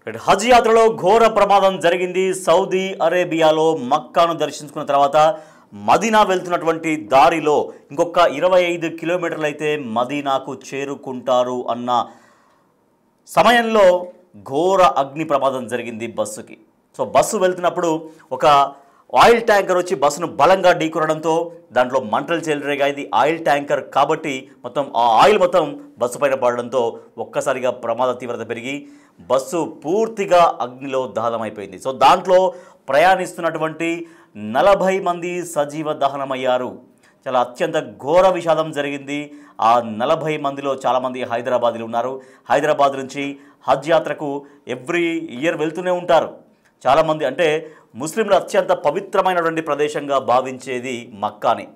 హజ్ యాత్రలో ఘోర ప్రమాదం జరిగింది. సౌదీ అరేబియాలో మక్కాను దర్శించుకున్న తర్వాత మదీనా వెళ్తున్నటువంటి దారిలో ఇంకొక 25 కిలోమీటర్లు అయితే మదీనాకు చేరుకుంటారు అన్న సమయంలో ఘోర అగ్ని ప్రమాదం జరిగింది బస్సుకి. సో బస్సు వెళ్తున్నప్పుడు ఒక ఆయిల్ ట్యాంకర్ వచ్చి బస్సును బలంగా ఢీకొనడంతో దాంట్లో మంటలు చెలరేగాయి. ఇది ఆయిల్ ట్యాంకర్ కాబట్టి మొత్తం ఆ ఆయిల్ మొత్తం బస్సు పైన పడడంతో ఒక్కసారిగా ప్రమాద తీవ్రత పెరిగి బస్సు పూర్తిగా అగ్నిలో దహనమైపోయింది. సో దాంట్లో ప్రయాణిస్తున్నటువంటి 40 మంది సజీవ దహనమయ్యారు. చాలా అత్యంత ఘోర విషాదం జరిగింది. ఆ 40 మందిలో చాలామంది హైదరాబాద్లో ఉన్నారు. హైదరాబాద్ నుంచి హజ్ యాత్రకు ఎవ్రీ ఇయర్ వెళ్తూనే ఉంటారు చాలామంది. అంటే ముస్లింలు అత్యంత పవిత్రమైనటువంటి ప్రదేశంగా భావించేది మక్కాని.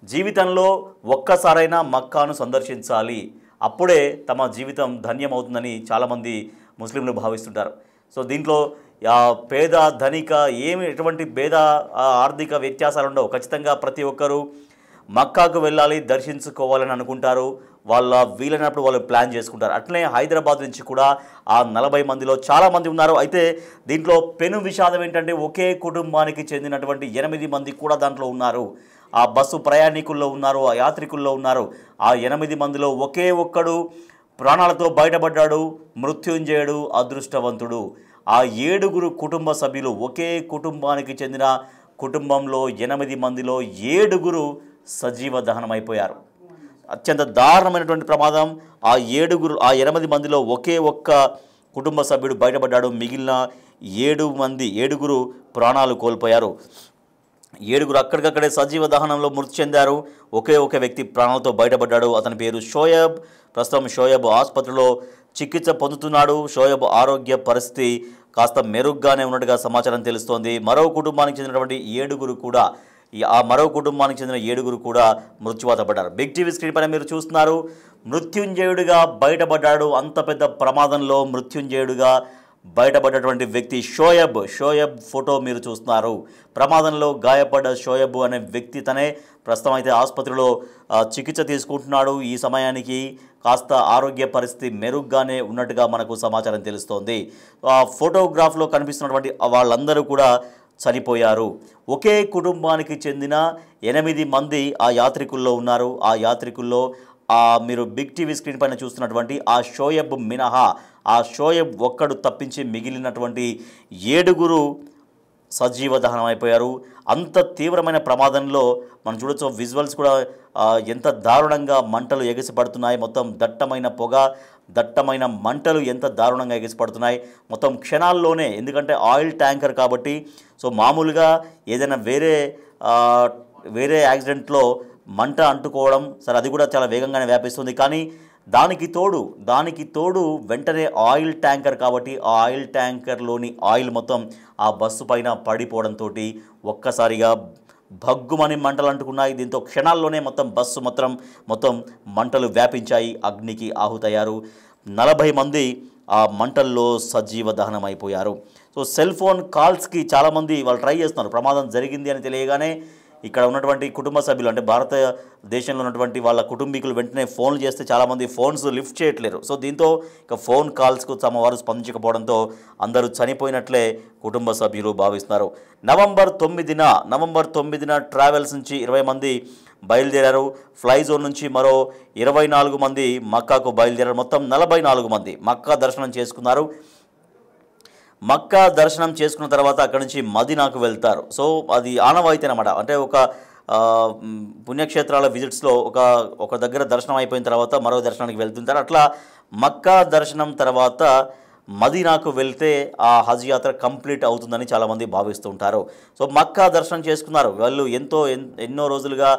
జీవితంలో ఒక్కసారైనా మక్కాను సందర్శించాలి, అప్పుడే తమ జీవితం ధన్యమవుతుందని చాలామంది ముస్లింలు భావిస్తుంటారు. సో దీంట్లో పేద ధనిక ఎటువంటి భేద ఆర్థిక వ్యత్యాసాలు ఉండవు. ఖచ్చితంగా ప్రతి ఒక్కరూ మక్కాకు వెళ్ళాలి, దర్శించుకోవాలని అనుకుంటారు. వాళ్ళ వీలైనప్పుడు వాళ్ళు ప్లాన్ చేసుకుంటారు. అట్లనే హైదరాబాద్ నుంచి కూడా ఆ 40 మందిలో చాలామంది ఉన్నారు. అయితే దీంట్లో పెను విషాదం ఏంటంటే ఒకే కుటుంబానికి చెందినటువంటి 8 మంది కూడా దాంట్లో ఉన్నారు. ఆ బస్సు ప్రయాణికుల్లో ఉన్నారు, ఆ యాత్రికుల్లో ఉన్నారు. ఆ 8 మందిలో ఒకే ఒక్కడు ప్రాణాలతో బయటపడ్డాడు. మృత్యుంజయుడు అదృష్టవంతుడు. ఆ 7 కుటుంబ సభ్యులు, ఒకే కుటుంబానికి చెందిన కుటుంబంలో 8 మందిలో 7 సజీవ దహనమైపోయారు. అత్యంత దారుణమైనటువంటి ప్రమాదం. ఆ 8 మందిలో ఒకే ఒక్క కుటుంబ సభ్యుడు బయటపడ్డాడు. మిగిలిన 7 ప్రాణాలు కోల్పోయారు. 7 అక్కడికక్కడే సజీవ దహనంలో మృతి చెందారు. ఒకే ఒక వ్యక్తి ప్రాణాలతో బయటపడ్డాడు. అతని పేరు షోయబ్. ప్రస్తుతం షోయబ్ ఆసుపత్రిలో చికిత్స పొందుతున్నాడు. షోయబ్ ఆరోగ్య పరిస్థితి కాస్త మెరుగ్గానే ఉన్నట్టుగా సమాచారం తెలుస్తోంది. మరో కుటుంబానికి చెందినటువంటి 7 కూడా మరో కుటుంబానికి చెందిన 7 కూడా మృత్యువాత పడ్డారు. బిగ్ టీవీ స్క్రీన్ పైన మీరు చూస్తున్నారు. మృత్యుంజయుడిగా బయటపడ్డాడు. అంత పెద్ద ప్రమాదంలో మృత్యుంజయుడిగా బయటపడ్డటువంటి వ్యక్తి షోయబ్ ఫోటో మీరు చూస్తున్నారు. ప్రమాదంలో గాయపడ్డ షోయబ్ అనే వ్యక్తి తనే ప్రస్తుతం అయితే ఆసుపత్రిలో చికిత్స తీసుకుంటున్నాడు. ఈ సమయానికి కాస్త ఆరోగ్య పరిస్థితి మెరుగ్గానే ఉన్నట్టుగా మనకు సమాచారం తెలుస్తోంది. ఆ ఫోటోగ్రాఫ్లో కనిపిస్తున్నటువంటి వాళ్ళందరూ కూడా చనిపోయారు. ఒకే కుటుంబానికి చెందిన 8 మంది ఆ యాత్రికుల్లో ఉన్నారు. ఆ యాత్రికుల్లో మీరు బిగ్ టీవీ స్క్రీన్ పైన చూస్తున్నటువంటి ఆ షోయబ్ మినహా ఆ షోయబ్ ఒక్కడు తప్పించి మిగిలినటువంటి 7 సజీవ దహనం అయిపోయారు. అంత తీవ్రమైన ప్రమాదంలో మనం చూడొచ్చు. విజువల్స్ కూడా ఎంత దారుణంగా మంటలు ఎగసిపడుతున్నాయి. మొత్తం దట్టమైన పొగ, దట్టమైన మంటలు ఎంత దారుణంగా ఎగసిపడుతున్నాయి. మొత్తం క్షణాల్లోనే, ఎందుకంటే ఆయిల్ ట్యాంకర్ కాబట్టి. సో మామూలుగా ఏదైనా వేరే యాక్సిడెంట్లో మంట అంటుకోవడం సరే, అది కూడా చాలా వేగంగానే వ్యాపిస్తుంది. కానీ దానికి తోడు వెంటనే ఆయిల్ ట్యాంకర్ కాబట్టి ఆ ఆయిల్ ట్యాంకర్లోని ఆయిల్ మొత్తం ఆ బస్సు పైన పడిపోవడంతో ఒక్కసారిగా భగ్గుమని మంటలు అంటుకున్నాయి. దీంతో క్షణాల్లోనే బస్సు మొత్తం మంటలు వ్యాపించాయి. అగ్నికి ఆహుతయ్యారు. 40 మంది ఆ మంటల్లో సజీవ దహనం అయిపోయారు. సో సెల్ ఫోన్ కాల్స్కి చాలామంది వాళ్ళు ట్రై చేస్తున్నారు. ప్రమాదం జరిగింది అని తెలియగానే ఇక్కడ ఉన్నటువంటి కుటుంబ సభ్యులు, అంటే భారతదేశంలో ఉన్నటువంటి వాళ్ళ కుటుంబీకులు వెంటనే ఫోన్లు చేస్తే చాలామంది ఫోన్స్ లిఫ్ట్ చేయట్లేరు. సో దీంతో ఇక ఫోన్ కాల్స్కు తమ వారు స్పందించకపోవడంతో అందరూ చనిపోయినట్లే కుటుంబ సభ్యులు భావిస్తున్నారు. నవంబర్ 9న ట్రావెల్స్ నుంచి 20 మంది బయలుదేరారు. ఫ్లై జోన్ నుంచి మరో 24 మంది మక్కాకు బయలుదేరారు. మొత్తం 44 మంది మక్కా దర్శనం చేసుకున్నారు. మక్కా దర్శనం చేసుకున్న తర్వాత అక్కడి నుంచి మదీనాకు వెళ్తారు. సో అది ఆనవాయితీ అన్నమాట. అంటే ఒక పుణ్యక్షేత్రాల విజిట్స్లో ఒక దగ్గర దర్శనం అయిపోయిన తర్వాత మరో దర్శనానికి వెళ్తుంటారు. అట్లా మక్కా దర్శనం తర్వాత మదీనాకు వెళ్తే ఆ హజ్ యాత్ర కంప్లీట్ అవుతుందని చాలామంది భావిస్తుంటారు. సో మక్కా దర్శనం చేసుకున్నారు. వాళ్ళు ఎన్నో రోజులుగా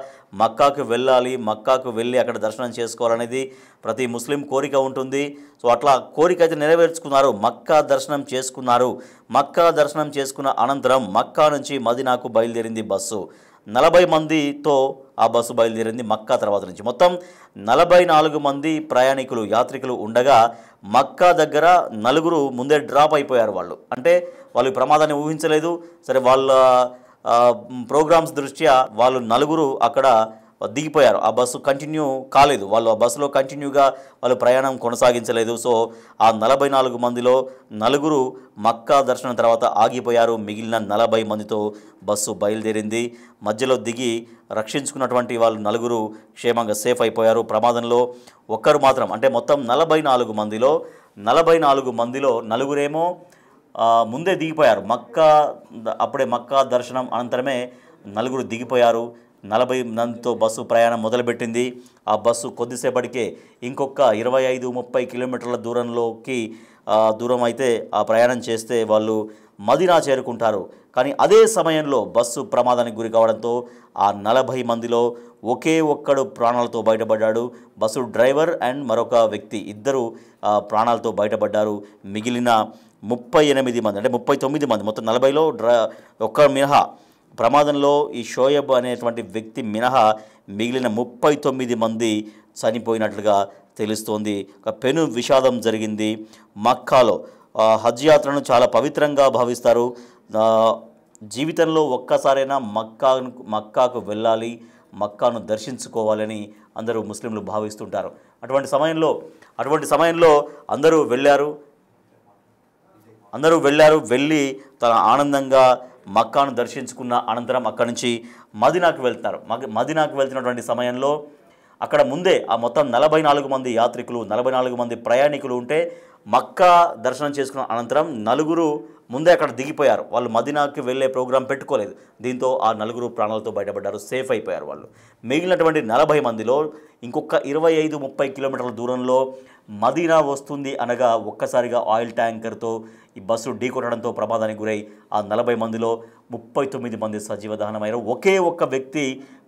మక్కాకు వెళ్ళాలి, మక్కాకు వెళ్ళి అక్కడ దర్శనం చేసుకోవాలనేది ప్రతి ముస్లిం కోరిక ఉంటుంది. సో అట్లా కోరిక అయితే నెరవేర్చుకున్నారు. మక్కా దర్శనం చేసుకున్నారు. మక్కా దర్శనం చేసుకున్న అనంతరం మక్కా నుంచి మదీనాకు బయలుదేరింది బస్సు. 40 మందితో ఆ బస్సు బయలుదేరింది మక్కా తర్వాత నుంచి. మొత్తం 44 మంది ప్రయాణికులు, యాత్రికులు ఉండగా మక్కా దగ్గర 4 ముందే డ్రాప్ అయిపోయారు. వాళ్ళు వాళ్ళు ప్రమాదాన్ని ఊహించలేదు. సరే, వాళ్ళ ప్రోగ్రామ్స్ దృష్ట్యా వాళ్ళు 4 అక్కడ దిగిపోయారు. ఆ బస్సు కంటిన్యూ కాలేదు. వాళ్ళు ఆ బస్సులో కంటిన్యూగా వాళ్ళు ప్రయాణం కొనసాగించలేదు. సో ఆ 44 మందిలో నలుగురు మక్కా దర్శనం తర్వాత ఆగిపోయారు. మిగిలిన 40 మందితో బస్సు బయలుదేరింది. మధ్యలో దిగి రక్షించుకున్నటువంటి వాళ్ళు నలుగురు క్షేమంగా సేఫ్ అయిపోయారు. ప్రమాదంలో ఒక్కరు మాత్రం, అంటే మొత్తం 44 మందిలో నలుగురేమో ముందే దిగిపోయారు. అప్పుడే మక్కా దర్శనం అనంతరమే నలుగురు దిగిపోయారు. 40 మందితో బస్సు ప్రయాణం మొదలుపెట్టింది. ఆ బస్సు కొద్దిసేపటికే ఇంకొక 25-30 కిలోమీటర్ల దూరం అయితే ఆ ప్రయాణం చేస్తే వాళ్ళు మదీనా చేరుకుంటారు. కానీ అదే సమయంలో బస్సు ప్రమాదానికి గురి కావడంతో ఆ 40 మందిలో ఒకే ఒక్కడు ప్రాణాలతో బయటపడ్డాడు. బస్సు డ్రైవర్ అండ్ మరొక వ్యక్తి ఇద్దరు ప్రాణాలతో బయటపడ్డారు. మిగిలిన 38 మంది, అంటే 39 మంది, మొత్తం 40లో ఒక్క మినహా, ప్రమాదంలో ఈ షోయబ్ అనేటువంటి వ్యక్తి మినహా మిగిలిన 39 మంది చనిపోయినట్లుగా తెలుస్తోంది. ఒక పెను విషాదం జరిగింది. మక్కాలో హజ్ యాత్రను చాలా పవిత్రంగా భావిస్తారు. జీవితంలో ఒక్కసారైనా మక్కాకు వెళ్ళాలి, మక్కాను దర్శించుకోవాలని అందరూ ముస్లింలు భావిస్తుంటారు. అటువంటి సమయంలో అందరూ వెళ్ళారు. వెళ్ళి తన ఆనందంగా మక్కాను దర్శించుకున్న అనంతరం అక్కడి నుంచి మదీనాకు వెళ్తారు. మదీనాకు వెళ్తున్నటువంటి సమయంలో అక్కడ ముందే ఆ మొత్తం 44 మంది యాత్రికులు, 44 మంది ప్రయాణికులు ఉంటే మక్కా దర్శనం చేసుకున్న అనంతరం నలుగురు ముందే అక్కడ దిగిపోయారు. వాళ్ళు మదీనాకి వెళ్ళే ప్రోగ్రాం పెట్టుకోలేదు. దీంతో ఆ నలుగురు ప్రాణాలతో బయటపడ్డారు, సేఫ్ అయిపోయారు వాళ్ళు. మిగిలినటువంటి 40 మందిలో ఇంకొక 25-30 కిలోమీటర్ల దూరంలో మదీనా వస్తుంది అనగా ఒక్కసారిగా ఆయిల్ ట్యాంకర్తో ఈ బస్సు ఢీకొట్టడంతో ప్రమాదానికి గురై ఆ 40 మందిలో 39 మంది సజీవ దహనమయ్యారు. ఒకే ఒక్క వ్యక్తి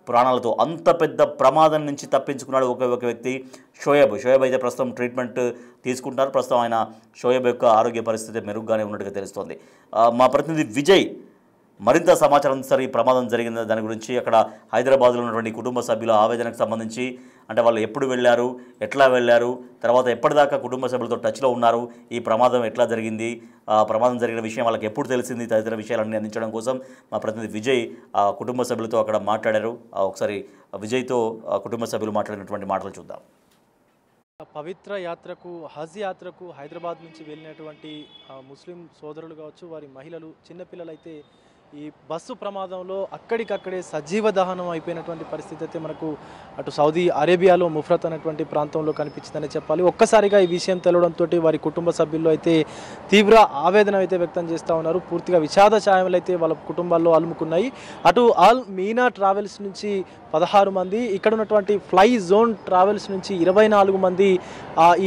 ప్రాణాలతో, అంత పెద్ద ప్రమాదం నుంచి తప్పించుకున్నాడు ఒకే ఒక వ్యక్తి, షోయబ్ అయితే ప్రస్తుతం ట్రీట్మెంట్ తీసుకుంటున్నారు. ప్రస్తుతం ఆయన షోయబ్ యొక్క ఆరోగ్య పరిస్థితి మెరుగ్గానే ఉన్నట్టుగా తెలుస్తోంది. మా ప్రతినిధి విజయ్ మరింత సమాచారం సార్ ఈ ప్రమాదం జరిగిన దాని గురించి, అక్కడ హైదరాబాద్లో ఉన్నటువంటి కుటుంబ సభ్యుల ఆవేదనకు సంబంధించి, అంటే వాళ్ళు ఎప్పుడు వెళ్ళారు, ఎట్లా వెళ్ళారు, తర్వాత ఎప్పటిదాకా కుటుంబ సభ్యులతో టచ్లో ఉన్నారు, ఈ ప్రమాదం ఎట్లా జరిగింది, ప్రమాదం జరిగిన విషయం వాళ్ళకి ఎప్పుడు తెలిసింది, తదితర విషయాలన్నీ అందించడం కోసం మా ప్రతినిధి విజయ్ కుటుంబ సభ్యులతో అక్కడ మాట్లాడారు. ఒకసారి విజయ్తో కుటుంబ సభ్యులు మాట్లాడినటువంటి మాటలు చూద్దాం. పవిత్ర యాత్రకు, హజ్ యాత్రకు హైదరాబాద్ నుంచి వెళ్ళినటువంటి ముస్లిం సోదరులు కావచ్చు, వారి మహిళలు, చిన్నపిల్లలైతే ఈ బస్సు ప్రమాదంలో అక్కడికక్కడే సజీవ దహనం అయిపోయినటువంటి పరిస్థితి అయితే మనకు అటు సౌదీ అరేబియాలో ముఫ్రత్ అనేటువంటి ప్రాంతంలో కనిపించిందని చెప్పాలి. ఒక్కసారిగా ఈ విషయం తెలవడంతో వారి కుటుంబ సభ్యులు అయితే తీవ్ర ఆవేదన అయితే వ్యక్తం చేస్తూ ఉన్నారు. పూర్తిగా విషాద ఛాయలు అయితే వాళ్ళ కుటుంబాల్లో అలుముకున్నాయి. అటు ఆల్ మీనా ట్రావెల్స్ నుంచి 16 మంది, ఇక్కడ ఉన్నటువంటి ఫ్లై జోన్ ట్రావెల్స్ నుంచి 24 మంది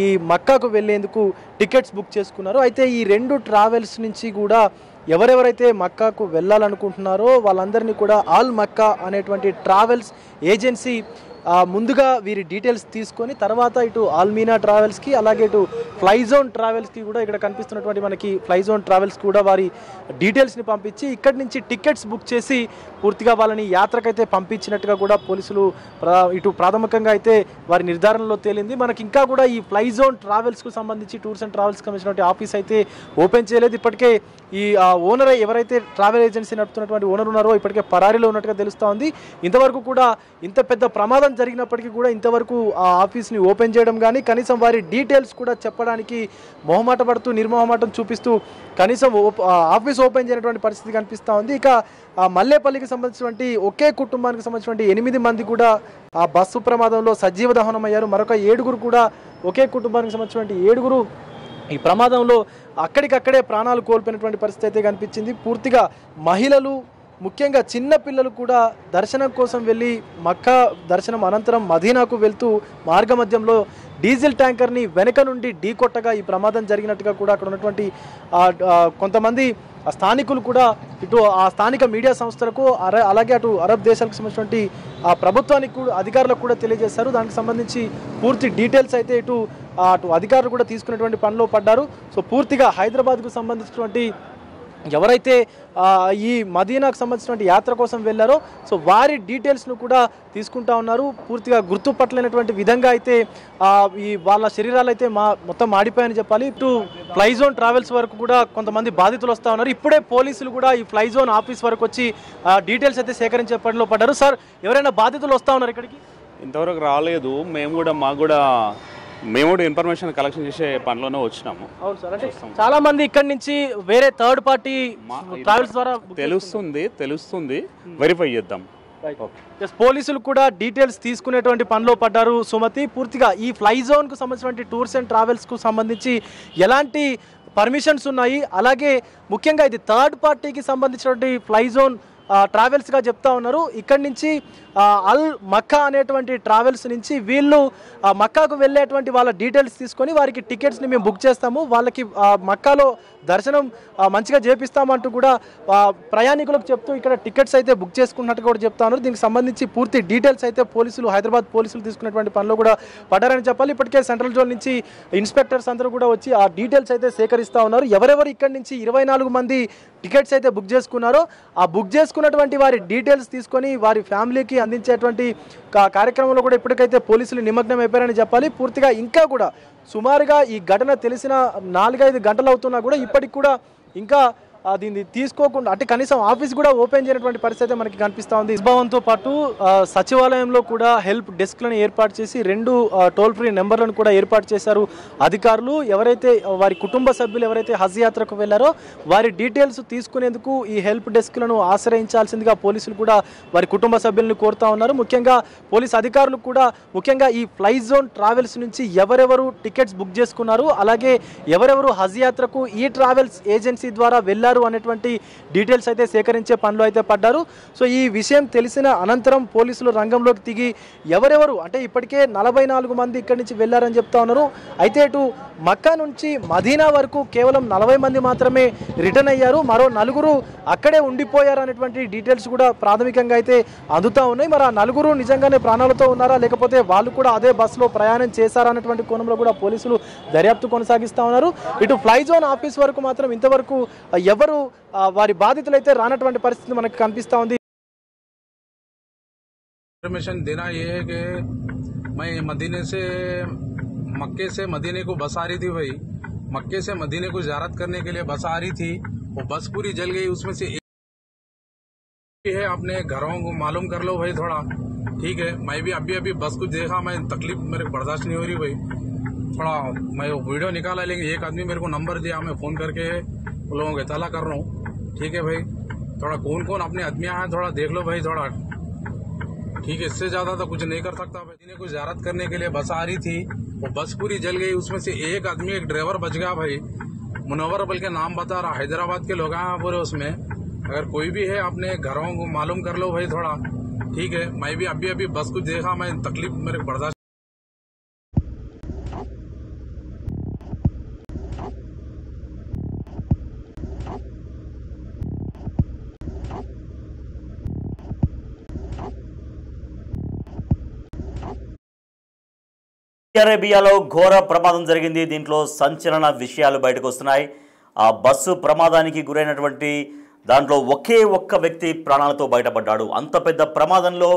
ఈ మక్కాకు వెళ్లేందుకు టికెట్స్ బుక్ చేసుకున్నారు. అయితే ఈ 2 ట్రావెల్స్ నుంచి కూడా ఎవరెవరైతే మక్కాకు వెళ్ళాలనుకుంటున్నారో వాళ్ళందరినీ కూడా ఆల్ మక్కా అనేటువంటి ట్రావెల్స్ ఏజెన్సీ ముందుగా వీరి డీటెయిల్స్ తీసుకొని తర్వాత ఇటు ఆల్మీనా ట్రావెల్స్కి అలాగే ఇటు ఫ్లైజోన్ ట్రావెల్స్కి కూడా ఇక్కడ కనిపిస్తున్నటువంటి మనకి ఫ్లైజోన్ ట్రావెల్స్ కూడా వారి డీటెయిల్స్ని పంపించి ఇక్కడి నుంచి టికెట్స్ బుక్ చేసి పూర్తిగా వాళ్ళని యాత్రకైతే పంపించినట్టుగా కూడా పోలీసులు ఇటు ప్రాథమికంగా అయితే వారి నిర్ధారణలో తేలింది. మనకి ఇంకా కూడా ఈ ఫ్లైజోన్ ట్రావెల్స్కు సంబంధించి tours and travels commission office అయితే ఓపెన్ చేయలేదు. ఇప్పటికే ఈ ఓనర్ ఎవరైతే ట్రావెల్ ఏజెన్సీ నడుపుతున్నటువంటి ఓనర్ ఉన్నారో ఇప్పటికే పరారీలో ఉన్నట్టుగా తెలుస్తూ ఉంది. ఇంతవరకు కూడా ఇంత పెద్ద ప్రమాదం జరిగినప్పటికీ కూడా ఇంతవరకు ఆ ఆఫీస్ని ఓపెన్ చేయడం కానీ కనీసం వారి డీటెయిల్స్ కూడా చెప్పడానికి మొహమాట పడుతూ నిర్మోహమాటం చూపిస్తూ కనీసం ఆఫీస్ ఓపెన్ చేయనటువంటి పరిస్థితి కనిపిస్తూ ఉంది. ఇక మల్లేపల్లికి సంబంధించినటువంటి ఒకే కుటుంబానికి సంబంధించినటువంటి 8 మంది కూడా ఆ బస్సు ప్రమాదంలో సజీవ దహనం అయ్యారు. మరొక 7 కూడా ఒకే కుటుంబానికి సంబంధించినటువంటి 7 ఈ ప్రమాదంలో అక్కడికక్కడే ప్రాణాలు కోల్పోయినటువంటి పరిస్థితి అయితే కనిపించింది. పూర్తిగా మహిళలు, ముఖ్యంగా చిన్న పిల్లలు కూడా దర్శనం కోసం వెళ్ళి మక్కా దర్శనం అనంతరం మదీనాకు వెళ్తూ మార్గమధ్యంలో డీజిల్ ట్యాంకర్ని వెనక నుండి ఢీకొట్టగా ఈ ప్రమాదం జరిగినట్టుగా కూడా అక్కడ ఉన్నటువంటి కొంతమంది స్థానికులు కూడా ఇటు ఆ స్థానిక మీడియా సంస్థలకు అలాగే అటు అరబ్ దేశాలకు సంబంధించినటువంటి ఆ ప్రభుత్వానికి కూడా అధికారులకు కూడా తెలియజేశారు. దానికి సంబంధించి పూర్తి డీటెయిల్స్ అయితే అటు అధికారులు కూడా తీసుకునేటువంటి పనిలో పడ్డారు. సో పూర్తిగా హైదరాబాద్కు సంబంధించినటువంటి ఎవరైతే ఈ మదీనాకు సంబంధించినటువంటి యాత్ర కోసం వెళ్ళారో సో వారి డీటెయిల్స్ను కూడా తీసుకుంటా ఉన్నారు. పూర్తిగా గుర్తుపట్టలేనటువంటి విధంగా అయితే ఈ వాళ్ళ శరీరాలు అయితే మొత్తం మాడిపోయాయని చెప్పాలి. ఇటు ఫ్లై జోన్ ట్రావెల్స్ వరకు కూడా కొంతమంది బాధితులు వస్తూ ఉన్నారు. ఇప్పుడే పోలీసులు కూడా ఈ ఫ్లై జోన్ ఆఫీస్ వరకు వచ్చి డీటెయిల్స్ అయితే సేకరించే పనిలో పడ్డారు. సార్, ఎవరైనా బాధితులు వస్తూ ఉన్నారు ఇక్కడికి? ఇంతవరకు రాలేదు. మేము కూడా ఇన్ఫర్మేషన్ కలెక్షన్ చేసే పనిలోనే వచ్చినాము. అవును సార్, అంటే చాలా మంది ఇక్కడ నుంచి వేరే థర్డ్ పార్టీ ట్రావెల్స్ ద్వారా తెలుస్తుంది వెరిఫై చేద్దాం. పోలీసులు కూడా డీటెయిల్స్ తీసుకునేటువంటి పనిలో పడ్డారు. సుమతి, పూర్తిగా ఈ ఫ్లై జోన్ కు సంబంధించినటువంటి టూర్స్ అండ్ ట్రావెల్స్ కు సంబంధించి ఎలాంటి పర్మిషన్స్ ఉన్నాయి, అలాగే ముఖ్యంగా ఇది థర్డ్ పార్టీకి సంబంధించినటువంటి ఫ్లై జోన్ ట్రావెల్స్గా చెప్తా ఉన్నారు. ఇక్కడి నుంచి అల్ మక్కా అనేటువంటి ట్రావెల్స్ నుంచి వీళ్ళు మక్కాకు వెళ్ళేటువంటి వాళ్ళ డీటెయిల్స్ తీసుకొని వారికి టికెట్స్ని మేము బుక్ చేస్తాము, వాళ్ళకి మక్కాలో దర్శనం మంచిగా చేపిస్తామంటూ కూడా ప్రయాణికులకు చెప్తూ ఇక్కడ టికెట్స్ అయితే బుక్ చేసుకున్నట్టు కూడా చెప్తా ఉన్నారు. దీనికి సంబంధించి పూర్తి డీటెయిల్స్ అయితే హైదరాబాద్ పోలీసులు తీసుకున్నటువంటి పనిలో కూడా పడ్డారని చెప్పాలి. ఇప్పటికే సెంట్రల్ జోన్ నుంచి ఇన్స్పెక్టర్స్ అందరూ కూడా వచ్చి ఆ డీటెయిల్స్ అయితే సేకరిస్తూ ఉన్నారు. ఎవరెవరు ఇక్కడి నుంచి 24 మంది టికెట్స్ అయితే బుక్ చేసుకున్నారో ఆ బుక్ చేసుకున్నటువంటి వారి డీటెయిల్స్ తీసుకొని వారి ఫ్యామిలీకి అందించేటువంటి కార్యక్రమంలో కూడా ఇప్పటికైతే పోలీసులు నిమగ్నం అయిపోయారని చెప్పాలి. పూర్తిగా ఇంకా కూడా సుమారుగా ఈ ఘటన తెలిసిన 4-5 గంటలు అవుతున్నా కూడా ఇప్పటికి కూడా ఇంకా దీన్ని తీసుకోకుండా అంటే కనీసం ఆఫీస్ కూడా ఓపెన్ చేయనటువంటి పరిస్థితి మనకి కనిపిస్తూ ఉంది. ఇస్భావంతో పాటు సచివాలయంలో కూడా హెల్ప్ డెస్క్లను ఏర్పాటు చేసి 2 టోల్ ఫ్రీ నెంబర్లను కూడా ఏర్పాటు చేశారు అధికారులు. ఎవరైతే వారి కుటుంబ సభ్యులు ఎవరైతే హజ్ యాత్రకు వెళ్లారో వారి డీటెయిల్స్ తీసుకునేందుకు ఈ హెల్ప్ డెస్క్లను ఆశ్రయించాల్సిందిగా పోలీసులు కూడా వారి కుటుంబ సభ్యులను కోరుతా ఉన్నారు. ముఖ్యంగా పోలీస్ అధికారులు కూడా ముఖ్యంగా ఈ ఫ్లై జోన్ ట్రావెల్స్ నుంచి ఎవరెవరు టికెట్స్ బుక్ చేసుకున్నారు, అలాగే ఎవరెవరు హజ్ యాత్రకు ఈ ట్రావెల్స్ ఏజెన్సీ ద్వారా వెళ్లారు అనేటువంటి డీటెయిల్స్ అయితే సేకరించే పనిలో అయితే పడ్డారు. సో ఈ విషయం తెలిసిన అనంతరం పోలీసులు రంగంలోకి దిగి ఎవరెవరు అంటే ఇప్పటికే 44 మంది ఇక్కడి నుంచి వెళ్లారని చెప్తా ఉన్నారు. అయితే ఇటు మక్కా నుంచి మదీనా వరకు కేవలం 40 మంది మాత్రమే రిటర్న్ అయ్యారు. మరో 4 అక్కడే ఉండిపోయారు అనేటువంటి డీటెయిల్స్ కూడా ప్రాథమికంగా అయితే అందుతూ ఉన్నాయి. మరి ఆ 4 నిజంగానే ప్రాణాలతో ఉన్నారా, లేకపోతే వాళ్ళు కూడా అదే బస్సులో ప్రయాణం చేశారా అనేటువంటి కోణంలో కూడా పోలీసులు దర్యాప్తు కొనసాగిస్తూ ఉన్నారు. ఇటు ఫ్లై జోన్ ఆఫీస్ వరకు మాత్రం ఇంతవరకు ఎవరు వారి బాధితులైతే రానటువంటి పరిస్థితి మనకు కనిపిస్తా ఉంది. इन्फॉर्मेशन देना ये है कि मैं मक्के से मदीने को बस आ रही थी भाई, मक्के से मदीने को ज़ियारत करने के लिए बस आ रही थी, वो बस पूरी जल गई। उसमें से एक है, अपने घरों को मालूम कर लो भाई थोड़ा, ठीक है। मैं भी अभी बस को देखा, मैं तकलीफ मेरे बर्दाश्त नहीं हो रही भाई, थोड़ा मैं वीडियो निकाला, लेकिन एक आदमी मेरे को नंबर दिया, मैं फोन करके लोगों को इत्तला कर रहा हूँ, ठीक है भाई। थोड़ा कौन कौन अपने आदमियाँ हैं थोड़ा देख लो भाई थोड़ा, ठीक है। इससे ज्यादा तो कुछ नहीं कर सकता। मदीने को ज़ियारत करने के लिए बस आ रही थी, वो बस पूरी जल गई। उसमें से एक आदमी, एक ड्राइवर बच गया भाई, मुनव्वर बल्कि नाम बता रहा, हैदराबाद के लोग हैं पूरे उसमें। अगर कोई भी है अपने घरों को मालूम कर लो भाई थोड़ा, ठीक है। मैं भी अभी बस को देखा, मैं तकलीफ मेरे बर्दाश्त। అరేబియాలో ఘోర ప్రమాదం జరిగింది. దీంట్లో సంచలన విషయాలు బయటకు వస్తున్నాయి. ఆ బస్సు ప్రమాదానికి గురైనటువంటి దాంట్లో ఒకే ఒక్క వ్యక్తి ప్రాణాలతో బయటపడ్డాడు. అంత పెద్ద ప్రమాదంలో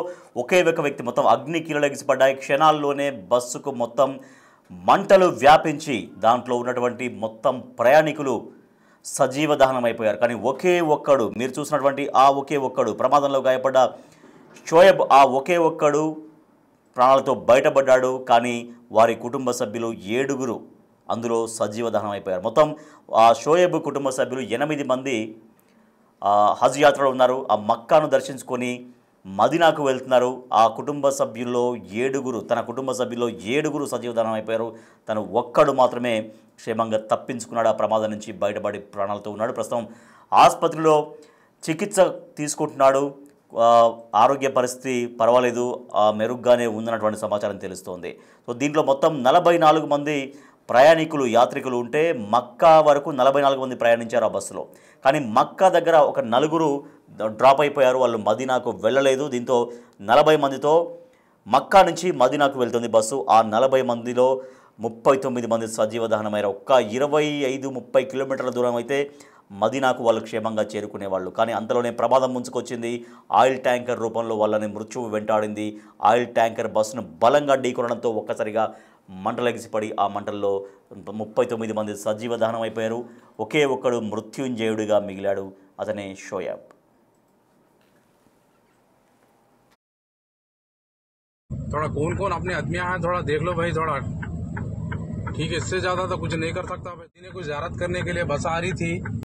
ఒకే ఒక్క వ్యక్తి మొత్తం అగ్ని కీలలెగిసిపడ్డాయి. క్షణాల్లోనే బస్సుకు మొత్తం మంటలు వ్యాపించి దాంట్లో ఉన్నటువంటి మొత్తం ప్రయాణికులు సజీవ దహనం అయిపోయారు. కానీ ఒకే ఒక్కడు, మీరు చూసినటువంటి ఆ ఒకే ఒక్కడు, ప్రమాదంలో గాయపడ్డ షోయబ్, ఆ ఒకే ఒక్కడు ప్రాణాలతో బయటపడ్డాడు. కానీ వారి కుటుంబ సభ్యులు 7 అందులో సజీవ దహనం అయిపోయారు. మొత్తం ఆ షోయబ్ కుటుంబ సభ్యులు 8 మంది హజ్ యాత్రలో ఉన్నారు. ఆ మక్కాను దర్శించుకొని మదీనాకు వెళ్తున్నారు. ఆ కుటుంబ సభ్యుల్లో 7 తన కుటుంబ సభ్యుల్లో 7 సజీవ దహనం అయిపోయారు. తను ఒక్కడు మాత్రమే క్షేమంగా తప్పించుకున్నాడు. ఆ ప్రమాదం నుంచి బయటపడి ప్రాణాలతో ఉన్నాడు. ప్రస్తుతం ఆసుపత్రిలో చికిత్స తీసుకుంటున్నాడు. ఆరోగ్య పరిస్థితి పర్వాలేదు, మెరుగ్గానే ఉందన్నటువంటి సమాచారం తెలుస్తోంది. సో దీంట్లో మొత్తం 44 మంది ప్రయాణికులు, యాత్రికులు ఉంటే మక్కా వరకు 44 మంది ప్రయాణించారు ఆ బస్సులో. కానీ మక్కా దగ్గర ఒక 4 డ్రాప్ అయిపోయారు, వాళ్ళు మదీనాకు వెళ్ళలేదు. దీంతో 40 మందితో మక్కా నుంచి మదీనాకు వెళ్తుంది బస్సు. ఆ 40 మందిలో 39 మంది సజీవ దహనమయ్యారు. ఒక్క 25-30 కిలోమీటర్ల దూరం అయితే మదీనాకు వాళ్ళు క్షేమంగా చేరుకునేవాళ్ళు. కానీ అంతలోనే ప్రమాదం ముంచుకొచ్చింది. ఆయిల్ ట్యాంకర్ రూపంలో వాళ్ళని మృత్యువు వెంటాడింది. ఆయిల్ ట్యాంకర్ బస్సును బలంగా ఢీకొనడంతో ఒక్కసారిగా మంటలెగిసిపడి ఆ మంటల్లో 39 మంది సజీవ దహనం అయిపోయారు. ఒకే ఒక్కడు మృత్యుంజయుడిగా మిగిలాడు. అతనే షోయాబ్. थोड़ा कौन कौन अपने आदमियां हैं थोड़ा देख लो भाई, थोड़ा ठीक है, इससे ज्यादा तो कुछ नहीं कर सकता। मदीने को ज़ियारत करने के लिए बस आ रही थी।